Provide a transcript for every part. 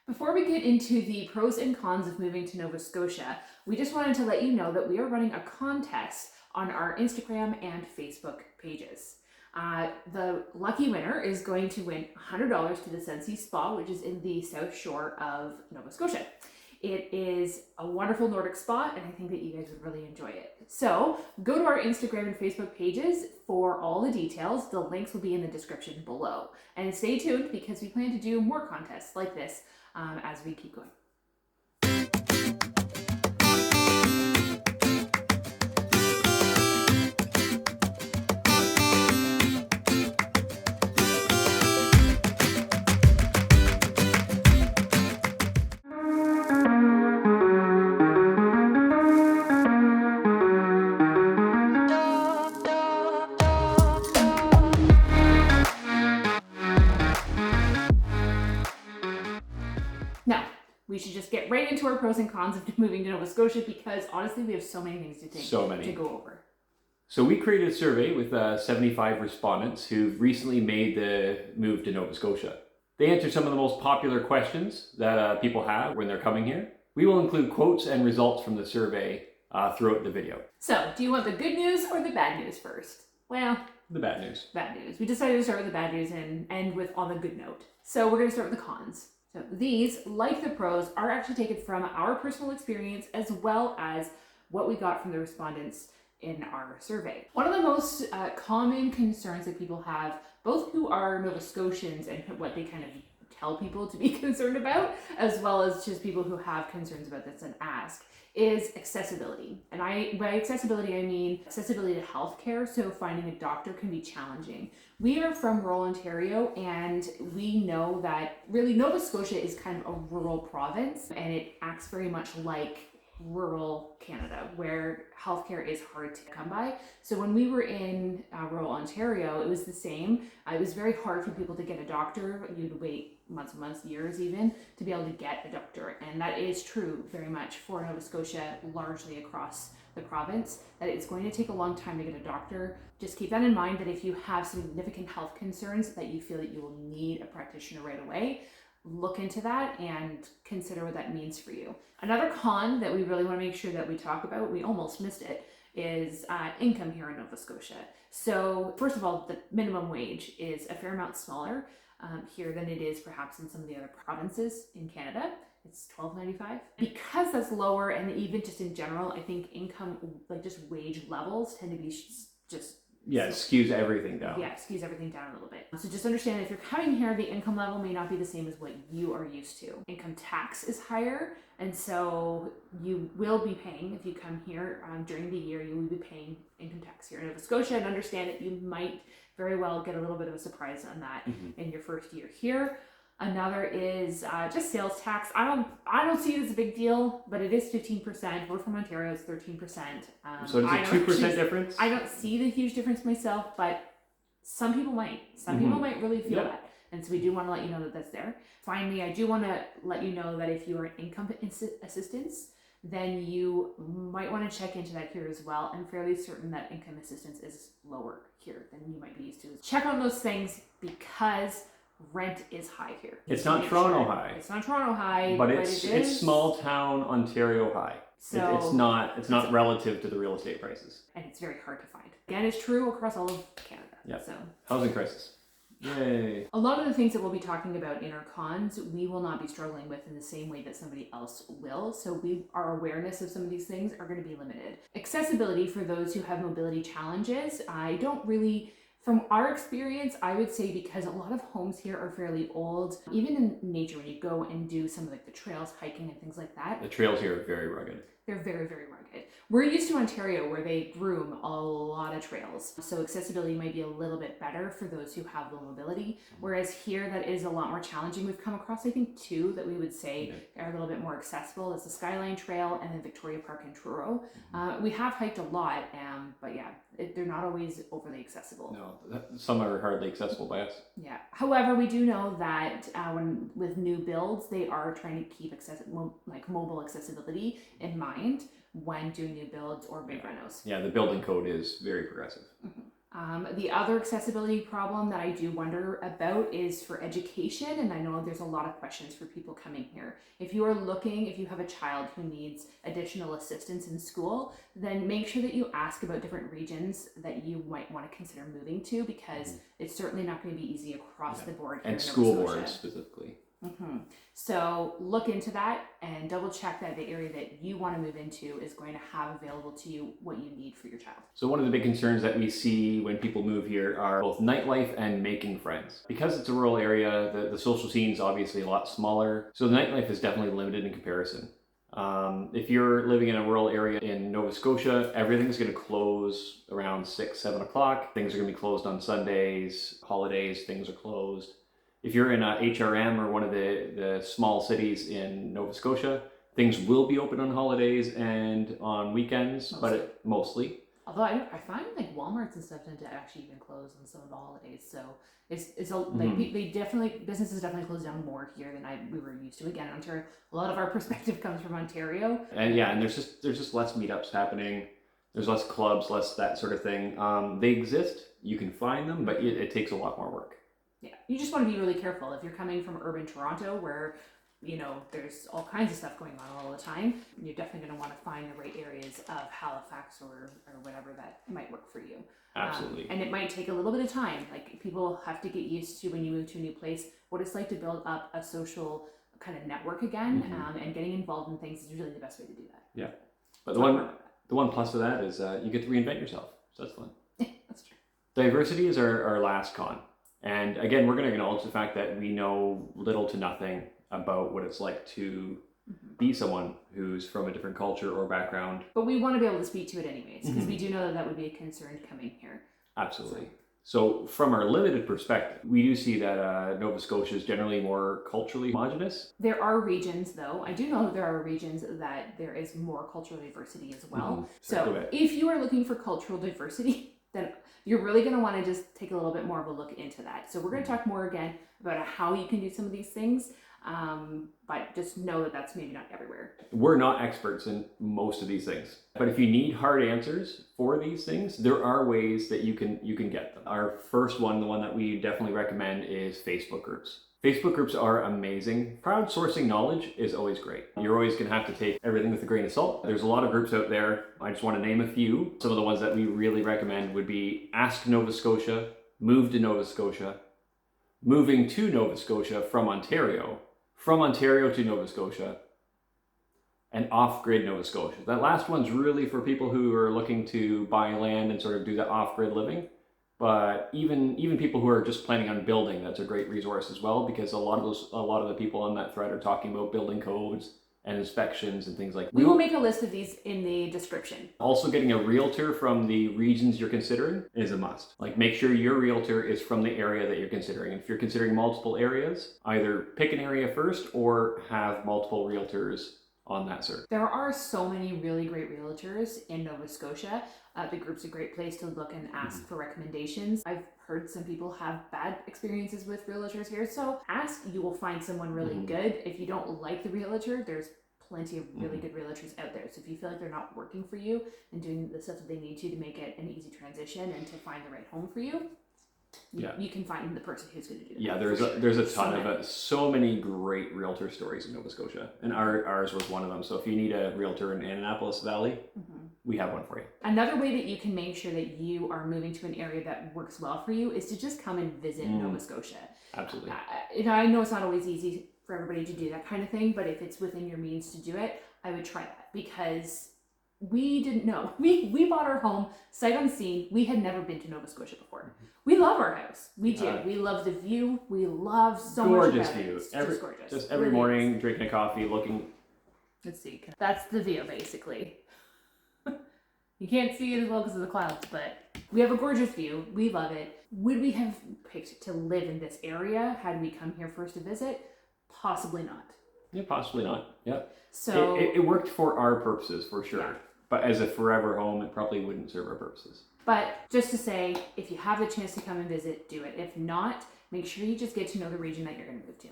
Before we get into the pros and cons of moving to Nova Scotia, we just wanted to let you know that we are running a contest on our Instagram and Facebook pages. The lucky winner is going to win $100 to the Sensi Spa, which is in the South Shore of Nova Scotia. It is a wonderful Nordic spa, and I think that you guys would really enjoy it. So go to our Instagram and Facebook pages for all the details. The links will be in the description below. And stay tuned because we plan to do more contests like this as we keep going. Now, we should just get right into our pros and cons of moving to Nova Scotia because honestly, we have so many things to go over. So we created a survey with 75 respondents who've recently made the move to Nova Scotia. They answered some of the most popular questions that people have when they're coming here. We will include quotes and results from the survey throughout the video. So, do you want the good news or the bad news first? Well, the bad news. Bad news. We decided to start with the bad news and end with on the good note. So we're going to start with the cons. So these, like the pros, are actually taken from our personal experience as well as what we got from the respondents in our survey. One of the most common concerns that people have, both who are Nova Scotians and what they kind of tell people to be concerned about, as well as just people who have concerns about this and ask, is accessibility. And by accessibility, I mean accessibility to healthcare. So finding a doctor can be challenging. We are from rural Ontario, and we know that really Nova Scotia is kind of a rural province, and it acts very much like rural Canada, where healthcare is hard to come by. So when we were in rural Ontario, it was the same. It was very hard for people to get a doctor. You'd wait months and months, years even, to be able to get a doctor. And that is true very much for Nova Scotia, largely across the province, that it's going to take a long time to get a doctor. Just keep that in mind, that if you have significant health concerns that you feel that you will need a practitioner right away, look into that and consider what that means for you. Another con that we really want to make sure that we talk about, we almost missed it, is income here in Nova Scotia. So first of all, the minimum wage is a fair amount smaller here than it is perhaps in some of the other provinces in Canada. It's $12.95. Because that's lower, and even just in general, I think income, like just wage levels, tend to be just yeah, it skews everything down. Yeah, it skews everything down a little bit. So just understand, if you're coming here, the income level may not be the same as what you are used to. Income tax is higher, and so you will be paying, if you come here during the year, you will be paying income tax here in Nova Scotia, and understand that you might very well get a little bit of a surprise on that in your first year here. Another is just sales tax. I don't see it as a big deal, but it is 15%. We're from Ontario, it's 13%. So it's a 2% difference? I don't see the huge difference myself, but some people might. Some people might really feel that. And so we do want to let you know that that's there. Finally, I do want to let you know that if you are income assistance, then you might want to check into that here as well. I'm fairly certain that income assistance is lower here than you might be used to. Check on those things because rent is high here. It's not Toronto high. It's not Toronto high, but it's small town Ontario high. So it's not relative to the real estate prices. And it's very hard to find. Again, it's true across all of Canada. Yeah. So housing crisis. Yay. A lot of the things that we'll be talking about in our cons, we will not be struggling with in the same way that somebody else will. So our awareness of some of these things are going to be limited. Accessibility for those who have mobility challenges, I don't really, from our experience, I would say, because a lot of homes here are fairly old, even in nature, when you go and do some of like the trails, hiking and things like that. The trails here are very rugged. They're very, very rugged. We're used to Ontario where they groom a lot of trails. So accessibility might be a little bit better for those who have low mobility. Whereas here that is a lot more challenging. We've come across, I think, two that we would say are a little bit more accessible. It's the Skyline Trail and then Victoria Park in Truro. We have hiked a lot, but yeah, they're not always overly accessible. No, some are hardly accessible by us. Yeah. However, we do know that with new builds, they are trying to keep mobile accessibility in mind when doing new builds or big renos. Yeah, the building code is very progressive. The other accessibility problem that I do wonder about is for education, and I know there's a lot of questions for people coming here. If you have a child who needs additional assistance in school, then make sure that you ask about different regions that you might want to consider moving to, because it's certainly not going to be easy across the board here and in Nova school Scotia. boards specifically. So look into that and double check that the area that you want to move into is going to have available to you what you need for your child. So one of the big concerns that we see when people move here are both nightlife and making friends. Because it's a rural area, the social scene is obviously a lot smaller. So the nightlife is definitely limited in comparison. If you're living in a rural area in Nova Scotia, everything's going to close around 6, 7 o'clock. Things are going to be closed on Sundays, holidays, things are closed. If you're in a HRM or one of the small cities in Nova Scotia, things will be open on holidays and on weekends, mostly. Although I find like Walmarts and stuff tend to actually even close on some of the holidays, so businesses definitely close down more here than we were used to. Again, Ontario, a lot of our perspective comes from Ontario, and there's just less meetups happening. There's less clubs, less that sort of thing. They exist, you can find them, but it takes a lot more work. Yeah, you just want to be really careful if you're coming from urban Toronto, where there's all kinds of stuff going on all the time. You're definitely going to want to find the right areas of Halifax or whatever that might work for you. Absolutely. And it might take a little bit of time. Like, people have to get used to, when you move to a new place, what it's like to build up a social kind of network again. And getting involved in things is really the best way to do that. Yeah, but the one plus of that is you get to reinvent yourself, so that's fun. That's true. Diversity is our last con. And again, we're going to acknowledge the fact that we know little to nothing about what it's like to be someone who's from a different culture or background. But we want to be able to speak to it anyways, because we do know that would be a concern coming here. Absolutely. So from our limited perspective, we do see that Nova Scotia is generally more culturally homogenous. There are regions, though. I do know there are regions that there is more cultural diversity as well. So if you are looking for cultural diversity, then you're really going to want to just take a little bit more of a look into that. So we're going to talk more again about how you can do some of these things, but just know that that's maybe not everywhere. We're not experts in most of these things, but if you need hard answers for these things, there are ways that you can get them. Our first one, the one that we definitely recommend, is Facebook groups. Facebook groups are amazing. Crowdsourcing knowledge is always great. You're always going to have to take everything with a grain of salt. There's a lot of groups out there. I just want to name a few. Some of the ones that we really recommend would be Ask Nova Scotia, Move to Nova Scotia, Moving to Nova Scotia from Ontario to Nova Scotia, and Off-Grid Nova Scotia. That last one's really for people who are looking to buy land and sort of do the off-grid living. But even people who are just planning on building, that's a great resource as well, because a lot of the people on that thread are talking about building codes and inspections and things like that. We will make a list of these in the description. Also, getting a realtor from the regions you're considering is a must. Like, make sure your realtor is from the area that you're considering. And if you're considering multiple areas, either pick an area first or have multiple realtors on that search. There are so many really great realtors in Nova Scotia. The group's a great place to look and ask for recommendations. I've heard some people have bad experiences with realtors here, so ask. You will find someone really good. If you don't like the realtor, there's plenty of really good realtors out there. So if you feel like they're not working for you and doing the stuff that they need to make it an easy transition and to find the right home for you, you can find the person who's going to do that. Yeah, there's a ton of so many great realtor stories in Nova Scotia, and ours was one of them. So if you need a realtor in Annapolis Valley, we have one for you. Another way that you can make sure that you are moving to an area that works well for you is to just come and visit Nova Scotia. Absolutely. I know it's not always easy for everybody to do that kind of thing, but if it's within your means to do it, I would try that, because we didn't know. We bought our home sight unseen. We had never been to Nova Scotia before. We love our house. We do. We love the view. We love so much about it. It's just gorgeous. Just every morning, drinking a coffee, looking. Let's see. That's the view, basically. You can't see it as well because of the clouds, but we have a gorgeous view. We love it. Would we have picked to live in this area had we come here first to visit? Possibly not. Yeah, possibly not. Yeah. So it worked for our purposes for sure. Yeah. But as a forever home, it probably wouldn't serve our purposes. But just to say, if you have the chance to come and visit, do it. If not, make sure you just get to know the region that you're going to move to.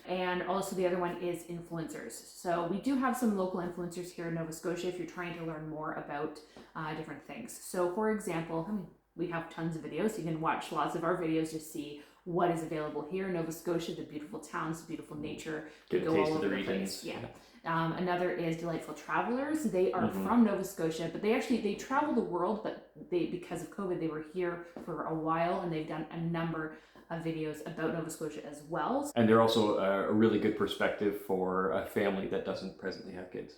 And also the other one is influencers. So we do have some local influencers here in Nova Scotia if you're trying to learn more about different things. So for example, we have tons of videos. You can watch lots of our videos to see what is available here in Nova Scotia, the beautiful towns, the beautiful nature. Get a go taste all of the over regions. place. Yeah. Another is Delightful Travelers. They are from Nova Scotia, but they travel the world, but because of COVID, they were here for a while, and they've done a number of videos about Nova Scotia as well. And they're also a really good perspective for a family that doesn't presently have kids.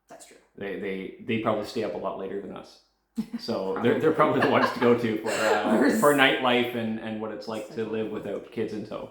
That's true. They probably stay up a lot later than us. So they're probably the ones to go to for nightlife and what it's like to live without kids in tow.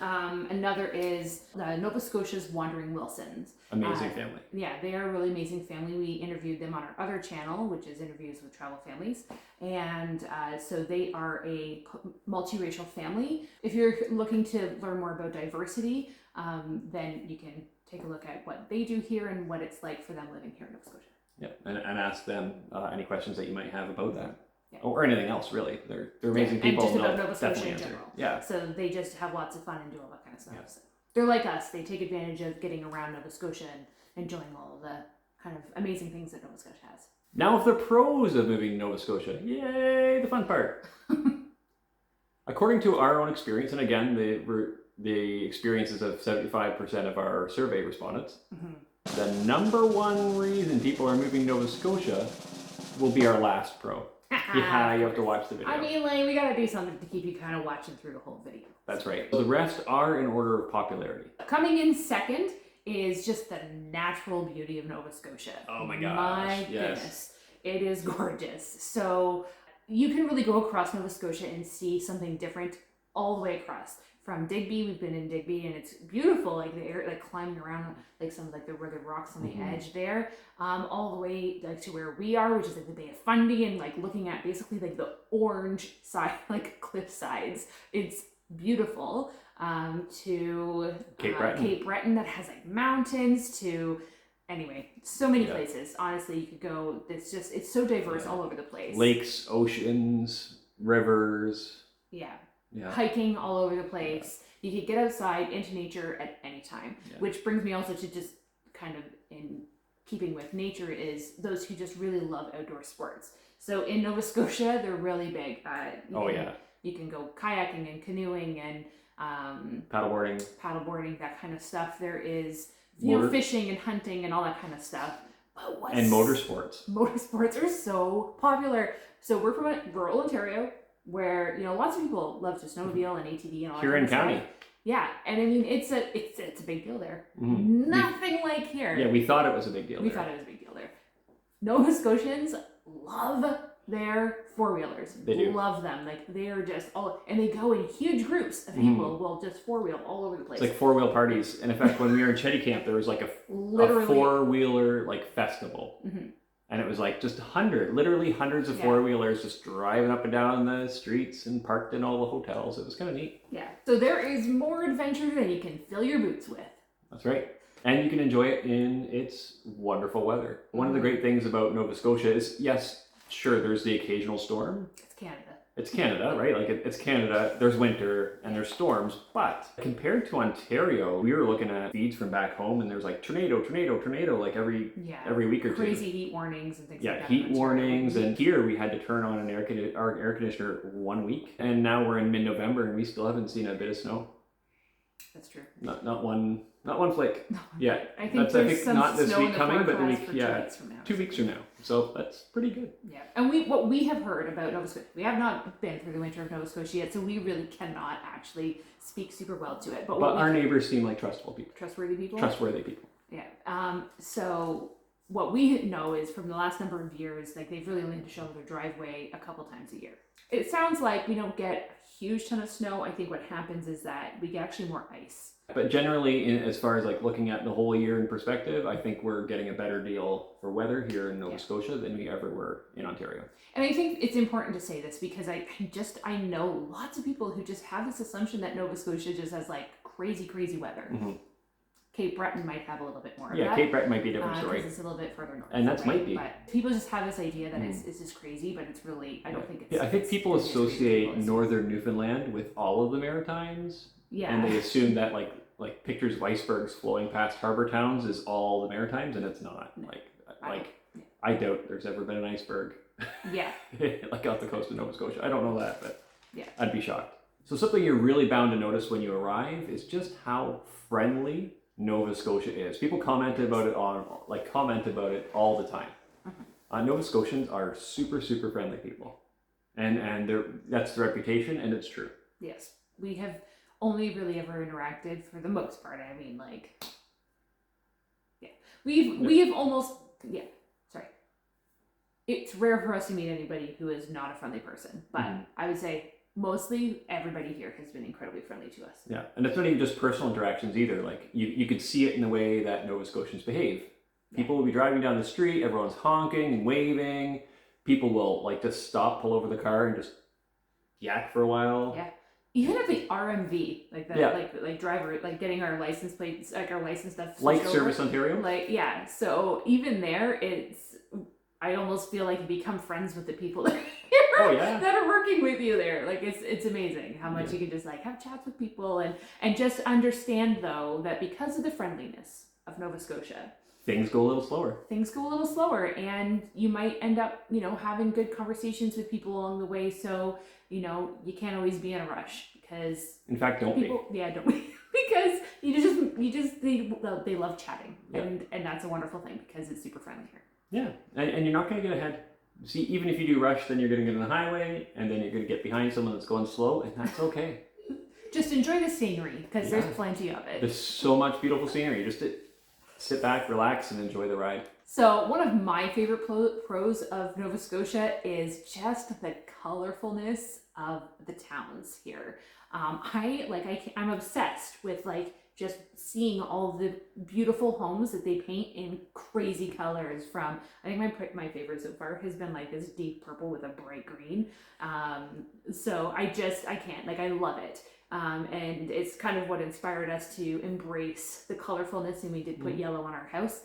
Another is Nova Scotia's Wandering Wilsons. Amazing family. Yeah, they are a really amazing family. We interviewed them on our other channel, which is Interviews with Travel Families. And so they are a multiracial family. If you're looking to learn more about diversity, then you can take a look at what they do here and what it's like for them living here in Nova Scotia. Yeah, and ask them any questions that you might have about that. Yeah. Or anything else, really. They're amazing people. And just about they'll Nova Scotia definitely in answer. general. Yeah. So they just have lots of fun and do all that kind of stuff. Yeah. So they're like us. They take advantage of getting around Nova Scotia and enjoying all of the kind of amazing things that Nova Scotia has. Now of the pros of moving to Nova Scotia. Yay, the fun part. According to our own experience, and again, the experiences of 75% of our survey respondents, the number one reason people are moving to Nova Scotia will be our last pro. Yeah, you have to watch the video. I mean, like, we gotta do something to keep you kind of watching through the whole video. That's right. The rest are in order of popularity. Coming in second is just the natural beauty of Nova Scotia. Oh my gosh. My yes. goodness. It is gorgeous. So you can really go across Nova Scotia and see something different all the way across. From Digby, we've been in Digby, and it's beautiful, like the air, like climbing around, like some of like the rugged rocks on the edge there, all the way like to where we are, which is like the Bay of Fundy, and like looking at basically like the orange side, like cliff sides. It's beautiful. To Cape Breton that has like mountains. To anyway, so many places. Honestly, you could go. It's so diverse all over the place. Lakes, oceans, rivers. Yeah. Yeah. Hiking all over the place. You could get outside into nature at any time, which brings me also to just kind of in keeping with nature is those who just really love outdoor sports. So in Nova Scotia, they're really big. You can go kayaking and canoeing and paddleboarding, that kind of stuff. There is fishing and hunting and all that kind of stuff. And motorsports. Motorsports are so popular. So we're from rural Ontario, where lots of people love to snowmobile and ATV and all that Huron kind of County. stuff. Yeah, and I mean it's a big deal there. Nothing like here. Yeah, we thought it was a big deal. We thought it was a big deal there. Nova Scotians love their four-wheelers. They do. Love them. Like they are just and they go in huge groups of people. Will just four-wheel all over the place. It's like four-wheel parties. And in fact, when we were in Chetty Camp, there was like a four-wheeler like festival. And it was like just literally hundreds of four-wheelers just driving up and down the streets and parked in all the hotels. It was kind of neat. Yeah. So there is more adventure than you can fill your boots with. That's right. And you can enjoy it in its wonderful weather. One of the great things about Nova Scotia is, yes, sure, there's the occasional storm. It's Canada. It's Canada, right? Like it's Canada. There's winter and there's storms, but compared to Ontario, we were looking at feeds from back home, and there's like tornado, like every week or two. Crazy heat warnings and things like that. Yeah, heat warnings, and here we had to turn on our air conditioner 1 week, and now we're in mid-November, and we still haven't seen a bit of snow. That's true. Not one flake. Yeah, I think some not this snow week in the coming, but the week, for 2 weeks from now. 2 weeks from now. So that's pretty good. Yeah, and what we have heard about Nova Scotia, we have not been through the winter of Nova Scotia yet, so we really cannot actually speak super well to it. But our neighbors seem like trustworthy people. Trustworthy people. Yeah. So what we know is from the last number of years, like they've really only had to shovel their driveway a couple times a year. It sounds like we don't get a huge ton of snow. I think what happens is that we get actually more ice. But generally, as far as like looking at the whole year in perspective, I think we're getting a better deal for weather here in Nova Scotia than we ever were in Ontario. And I think it's important to say this because I know lots of people who just have this assumption that Nova Scotia just has like crazy weather. Cape Breton might have a little bit more of that. Yeah, Cape Breton might be a different story. It's a little bit further north. And that might be. But people just have this idea that it's just crazy, but it's really, I don't think it's... Yeah, I think people associate northern Newfoundland with all of the Maritimes. Yeah. And they assume that like pictures of icebergs flowing past harbor towns is all the Maritimes, and it's not. I doubt there's ever been an iceberg Yeah. Like off the coast of Nova Scotia. I don't know that, but Yeah. I'd be shocked. So something you're really bound to notice when you arrive is just how friendly Nova Scotia is. People comment about it all the time. Nova Scotians are super, super friendly people, and that's the reputation, and it's true. Yes, we have only really ever interacted for the most part. I mean, like, yeah, we have almost, yeah. Sorry, it's rare for us to meet anybody who is not a friendly person, but I would say mostly everybody here has been incredibly friendly to us. Yeah, and it's not even just personal interactions either. Like you could see it in the way that Nova Scotians behave. People will be driving down the street, everyone's honking and waving. People will like just stop, pull over the car, and just yak for a while. Yeah. Even at the RMV, like that, like driver, like getting our license plates, like our license stuff. Light Service Ontario. Like, yeah. So even there, I almost feel like you become friends with the people that are here, that are working with you there. Like it's amazing how much you can just like have chats with people and just understand though that because of the friendliness of Nova Scotia, things go a little slower. And you might end up, having good conversations with people along the way. So, you can't always be in a rush because in fact, don't be. Yeah, don't be. Because they love chatting. And that's a wonderful thing because it's super friendly here. Yeah. And you're not going to get ahead. See, even if you do rush, then you're going to get on the highway and then you're going to get behind someone that's going slow, and that's okay. Just enjoy the scenery because there's plenty of it. There's so much beautiful scenery. Just sit back, relax, and enjoy the ride. So one of my favorite pros of Nova Scotia is just the colorfulness of the towns here. I'm obsessed with just seeing all the beautiful homes that they paint in crazy colors. From I think my favorite so far has been like this deep purple with a bright green. So I can't, I love it. And it's kind of what inspired us to embrace the colorfulness, and we did put yellow on our house.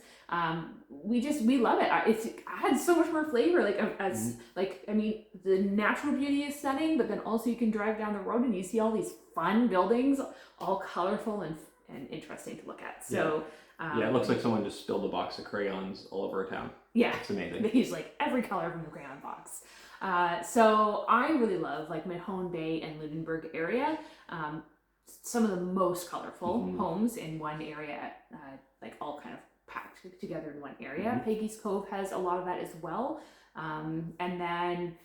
We love it. It adds so much more flavor. The natural beauty is stunning, but then also you can drive down the road and you see all these fun buildings, all colorful and interesting to look at. So it looks like someone just spilled a box of crayons all over town. Yeah, it's amazing. They use every color from the crayon box. So I really love Mahone Bay and Lunenburg area. Some of the most colorful homes in one area, all kind of packed together in one area. Peggy's Cove has a lot of that as well. And then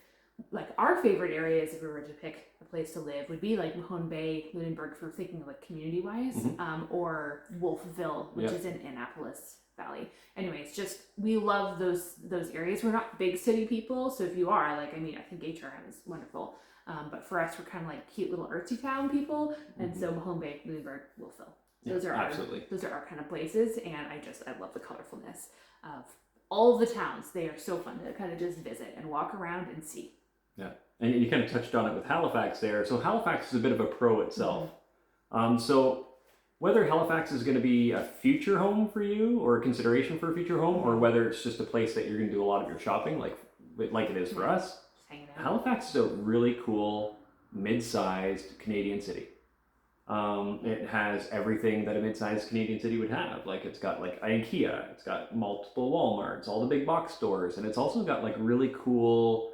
our favorite areas, if we were to pick a place to live, would be Mahone Bay, Lunenburg, for thinking of community wise, or Wolfville, which is in Annapolis Valley. Anyways, we love those areas. We're not big city people, so if you are, I think HRM is wonderful. But for us, we're kind of cute little artsy town people, and so Mahone Bay, Lunenburg, Wolfville. Those are our kind of places, and I love the colorfulness of all of the towns. They are so fun to kind of just visit and walk around and see. Yeah, and you kind of touched on it with Halifax there. So Halifax is a bit of a pro itself. So whether Halifax is going to be a future home for you or a consideration for a future home, or whether it's just a place that you're going to do a lot of your shopping like it is for us, Halifax is a really cool mid-sized Canadian city. It has everything that a mid-sized Canadian city would have. It's got IKEA, it's got multiple Walmarts, all the big box stores, and it's also got really cool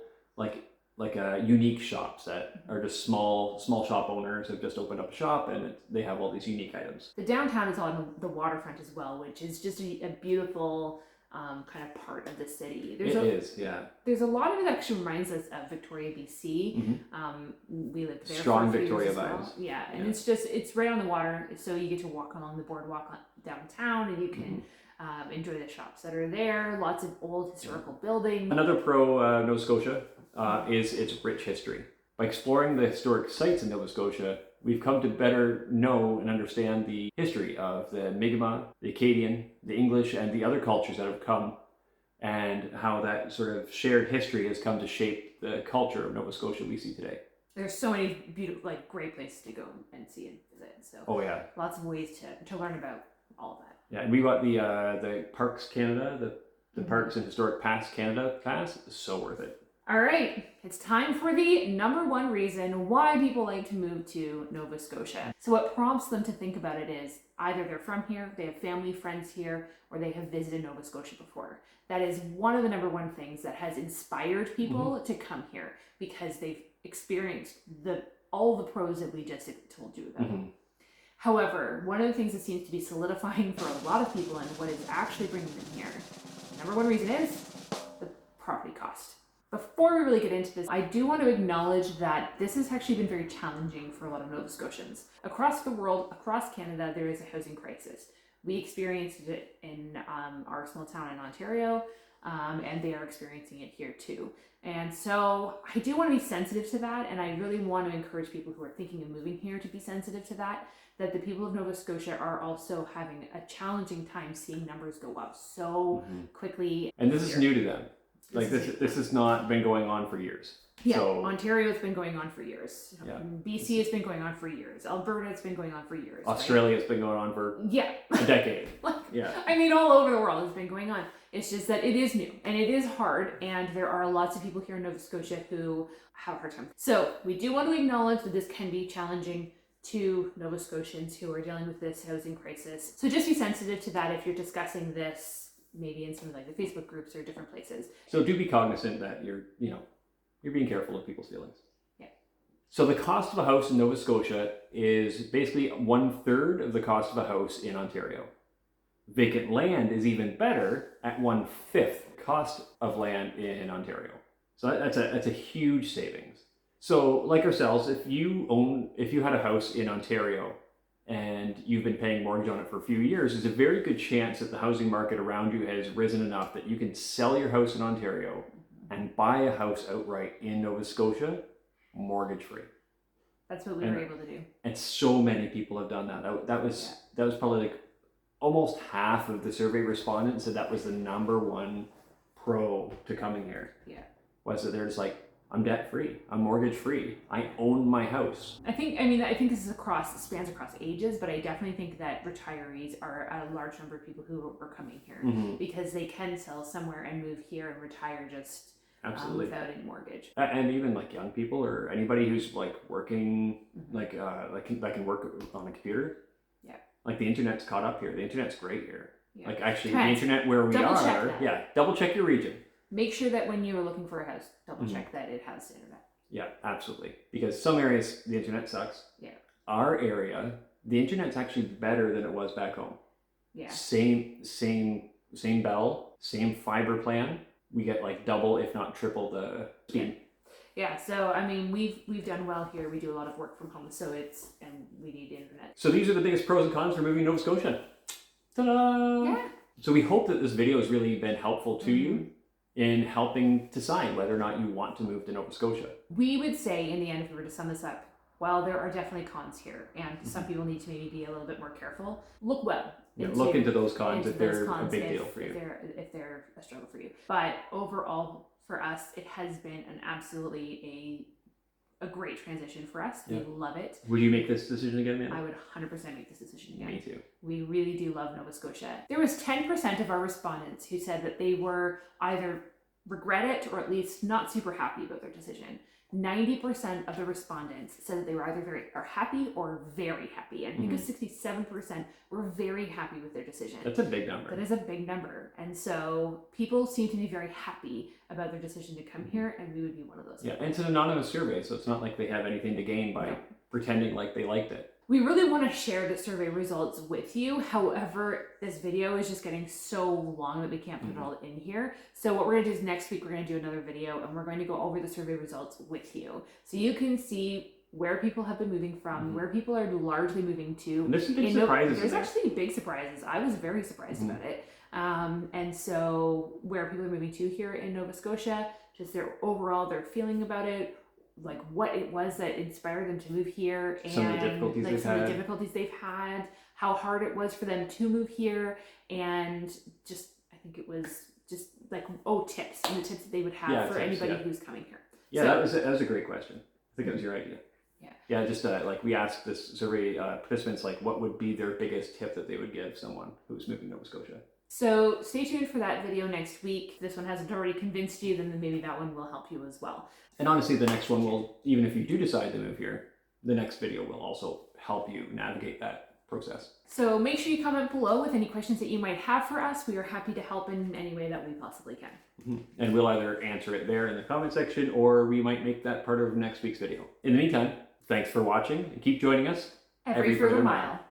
unique shops that are just small shop owners have just opened up a shop, and they have all these unique items. The downtown is on the waterfront as well, which is just a beautiful kind of part of the city. There's a lot of it that actually reminds us of Victoria, BC. We lived there. Strong for a few Victoria years as well. vibes. Yeah, and it's right on the water, so you get to walk along the boardwalk downtown, and you can enjoy the shops that are there. Lots of old historical buildings. Another pro Nova Scotia is its rich history. By exploring the historic sites in Nova Scotia, we've come to better know and understand the history of the Mi'kmaq, the Acadian, the English, and the other cultures that have come, and how that sort of shared history has come to shape the culture of Nova Scotia we see today. There's so many beautiful, great places to go and see and visit. So lots of ways to learn about all of that. Yeah, and we got the Parks Canada, the Parks and Historic Pass Canada pass. Is so worth it. All right, it's time for the number one reason why people like to move to Nova Scotia. So what prompts them to think about it is either they're from here, they have family, friends here, or they have visited Nova Scotia before. That is one of the number one things that has inspired people to come here because they've experienced all the pros that we just told you about. However, one of the things that seems to be solidifying for a lot of people and what is actually bringing them here, number one reason is the property cost. Before we really get into this, I do want to acknowledge that this has actually been very challenging for a lot of Nova Scotians. Across the world, across Canada, there is a housing crisis. We experienced it in our small town in Ontario, and they are experiencing it here too. And so I do want to be sensitive to that, and I really want to encourage people who are thinking of moving here to be sensitive to that the people of Nova Scotia are also having a challenging time seeing numbers go up so quickly. And this is new to them. Like this has not been going on for years. Yeah, so, Ontario has been going on for years. Yeah. BC has been going on for years. Alberta has been going on for years. Australia's been going on for a decade. I mean, all over the world has been going on. It's just that it is new and it is hard, and there are lots of people here in Nova Scotia who have a hard time. So we do want to acknowledge that this can be challenging to Nova Scotians who are dealing with this housing crisis. So just be sensitive to that if you're discussing this maybe in some of like the Facebook groups or different places. So do be cognizant that you're being careful of people's feelings. Yeah. So the cost of a house in Nova Scotia is basically 1/3 of the cost of a house in Ontario. Vacant land is even better at 1/5 cost of land in Ontario. So that's a huge savings. So like ourselves, if you had a house in Ontario and you've been paying mortgage on it for a few years, there's a very good chance that the housing market around you has risen enough that you can sell your house in Ontario and buy a house outright in Nova Scotia, mortgage free. That's what we were able to do. And so many people have done that. That was probably like almost half of the survey respondents said that was the number one pro to coming here. Yeah. Was that they're just like, I'm debt free, I'm mortgage free, I own my house. I think this is spans across ages, but I definitely think that retirees are a large number of people who are coming here because they can sell somewhere and move here and retire just without any mortgage. And even like young people or anybody who's like working that can work on a computer. Yeah. Like the internet's caught up here. The internet's great here. Yeah. Like actually the internet where we are. Double check your region. Make sure that when you're looking for a house, double check that it has internet. Yeah, absolutely. Because some areas the internet sucks. Yeah. Our area, the internet's actually better than it was back home. Yeah. Same bell, same fiber plan. We get like double, if not triple the speed. Yeah, so I mean we've done well here. We do a lot of work from home, and we need internet. So these are the biggest pros and cons for moving to Nova Scotia. Ta-da! Yeah. So we hope that this video has really been helpful to you in helping decide whether or not you want to move to Nova Scotia. We would say, in the end, if we were to sum this up, while there are definitely cons here, and some people need to maybe be a little bit more careful, look well. Look into those cons if they're a big deal for you. If they're a struggle for you. But overall, for us, it has been an absolutely a great transition for us. Yeah. We love it. Would you make this decision again, man? I would 100% make this decision again. Me too. We really do love Nova Scotia. There was 10% of our respondents who said that they were either regret it or at least not super happy about their decision. 90% of the respondents said that they were either happy or very happy. And I think 67% were very happy with their decision. That's a big number. That is a big number. And so people seem to be very happy about their decision to come here, and we would be one of those. Yeah, and it's an anonymous survey, so it's not like they have anything to gain by pretending like they liked it. We really want to share the survey results with you. However, this video is just getting so long that we can't put it all in here. So what we're going to do is next week we're going to do another video and we're going to go over the survey results with you. So you can see where people have been moving from, where people are largely moving to. And there's some big surprises. There's actually big surprises. I was very surprised about it. And so where people are moving to here in Nova Scotia, just their feeling about it, like what it was that inspired them to move here, and some of the difficulties they've had, how hard it was for them to move here, and just I think it was just like tips and the tips that they would have for anybody who's coming here. Yeah, so, that was a great question. I think that was your idea. Yeah, just like we asked this survey participants like what would be their biggest tip that they would give someone who's moving to Nova Scotia. So stay tuned for that video next week. If this one hasn't already convinced you, then maybe that one will help you as well. And honestly, the next one will, even if you do decide to move here, the next video will also help you navigate that process. So make sure you comment below with any questions that you might have for us. We are happy to help in any way that we possibly can. And we'll either answer it there in the comment section, or we might make that part of next week's video. In the meantime, thanks for watching and keep joining us Every further mile.